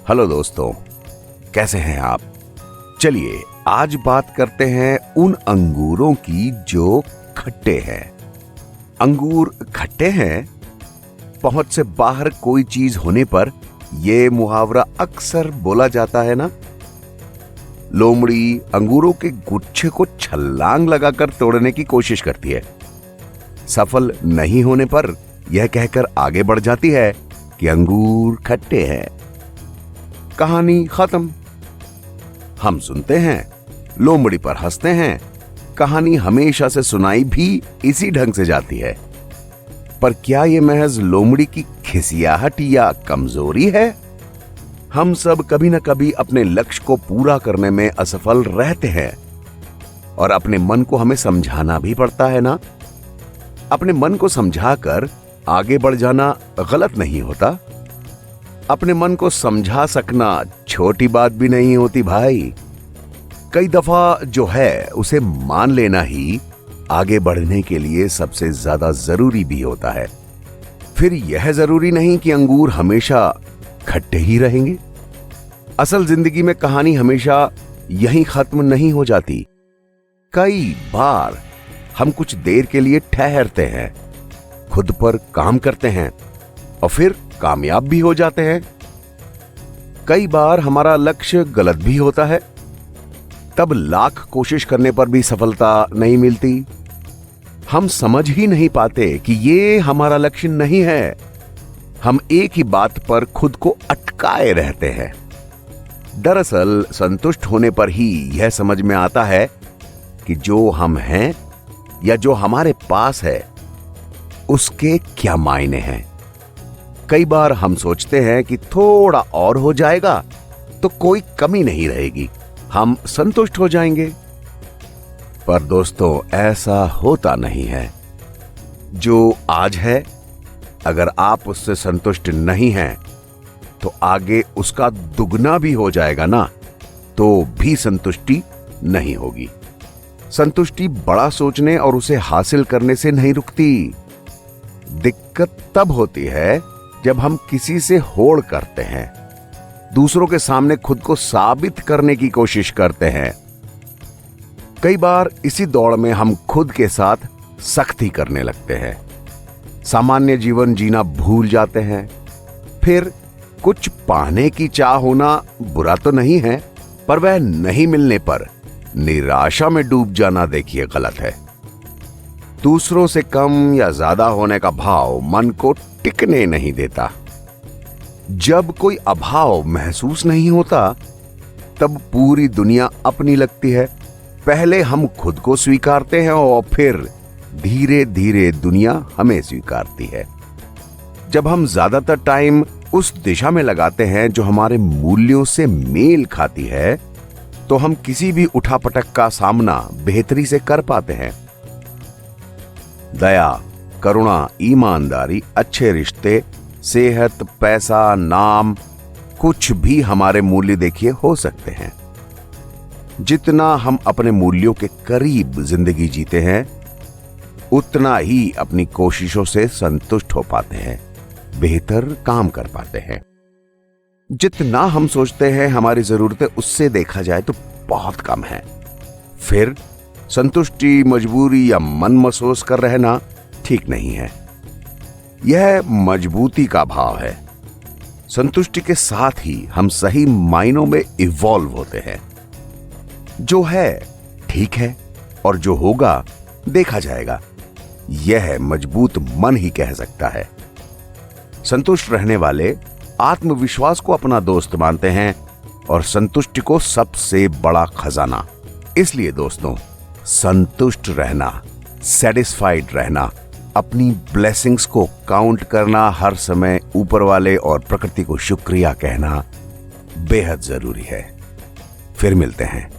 Hello दोस्तों, कैसे हैं आप? चलिए आज बात करते हैं उन अंगूरों की जो खट्टे हैं। अंगूर खट्टे हैं? पहुंच से बाहर कोई चीज होने पर यह मुहावरा अक्सर बोला जाता है ना। लोमड़ी अंगूरों के गुच्छे को छलांग लगाकर तोड़ने की कोशिश करती है। सफल नहीं होने पर यह कहकर आगे बढ़ जाती है कि अंगूर खट्टे हैं। कहानी खत्म। हम सुनते हैं, लोमड़ी पर हंसते हैं। कहानी हमेशा से सुनाई भी इसी ढंग से जाती है। पर क्या यह महज लोमड़ी की खिसियाहट या कमजोरी है? हम सब कभी न कभी अपने लक्ष्य को पूरा करने में असफल रहते हैं और अपने मन को हमें समझाना भी पड़ता है ना। अपने मन को समझाकर आगे बढ़ जाना गलत नहीं होता। अपने मन को समझा सकना छोटी बात भी नहीं होती भाई। कई दफा जो है उसे मान लेना ही आगे बढ़ने के लिए सबसे ज्यादा जरूरी भी होता है। फिर यह जरूरी नहीं कि अंगूर हमेशा खट्टे ही रहेंगे। असल जिंदगी में कहानी हमेशा यहीं खत्म नहीं हो जाती। कई बार हम कुछ देर के लिए ठहरते हैं, खुद पर काम करते हैं और फिर कामयाब भी हो जाते हैं। कई बार हमारा लक्ष्य गलत भी होता है, तब लाख कोशिश करने पर भी सफलता नहीं मिलती। हम समझ ही नहीं पाते कि ये हमारा लक्ष्य नहीं है। हम एक ही बात पर खुद को अटकाए रहते हैं। दरअसल संतुष्ट होने पर ही यह समझ में आता है कि जो हम हैं या जो हमारे पास है उसके क्या मायने हैं। कई बार हम सोचते हैं कि थोड़ा और हो जाएगा तो कोई कमी नहीं रहेगी, हम संतुष्ट हो जाएंगे। पर दोस्तों ऐसा होता नहीं है। जो आज है, अगर आप उससे संतुष्ट नहीं हैं तो आगे उसका दुगना भी हो जाएगा ना, तो भी संतुष्टि नहीं होगी। संतुष्टि बड़ा सोचने और उसे हासिल करने से नहीं रुकती। दिक्कत तब होती है जब हम किसी से होड़ करते हैं, दूसरों के सामने खुद को साबित करने की कोशिश करते हैं। कई बार इसी दौड़ में हम खुद के साथ सख्ती करने लगते हैं, सामान्य जीवन जीना भूल जाते हैं। फिर कुछ पाने की चाह होना बुरा तो नहीं है, पर वह नहीं मिलने पर निराशा में डूब जाना देखिए गलत है। दूसरों से कम या ज्यादा होने का भाव मन को टिकने नहीं देता। जब कोई अभाव महसूस नहीं होता तब पूरी दुनिया अपनी लगती है। पहले हम खुद को स्वीकारते हैं और फिर धीरे धीरे दुनिया हमें स्वीकारती है। जब हम ज्यादातर टाइम उस दिशा में लगाते हैं जो हमारे मूल्यों से मेल खाती है, तो हम किसी भी उठापटक का सामना बेहतरी से कर पाते हैं। दया, करुणा, ईमानदारी, अच्छे रिश्ते, सेहत, पैसा, नाम, कुछ भी हमारे मूल्य देखिए हो सकते हैं। जितना हम अपने मूल्यों के करीब जिंदगी जीते हैं, उतना ही अपनी कोशिशों से संतुष्ट हो पाते हैं, बेहतर काम कर पाते हैं। जितना हम सोचते हैं हमारी जरूरतें उससे देखा जाए तो बहुत कम है। फिर संतुष्टि, मजबूरी या मन महसूस कर रहना ठीक नहीं है। यह मजबूती का भाव है। संतुष्टि के साथ ही हम सही मायनों में इवॉल्व होते हैं। जो है ठीक है और जो होगा देखा जाएगा, यह मजबूत मन ही कह सकता है। संतुष्ट रहने वाले आत्मविश्वास को अपना दोस्त मानते हैं और संतुष्टि को सबसे बड़ा खजाना। इसलिए दोस्तों, संतुष्ट रहना, सेटिस्फाइड रहना, अपनी ब्लेसिंग्स को काउंट करना, हर समय ऊपर वाले और प्रकृति को शुक्रिया कहना बेहद जरूरी है। फिर मिलते हैं।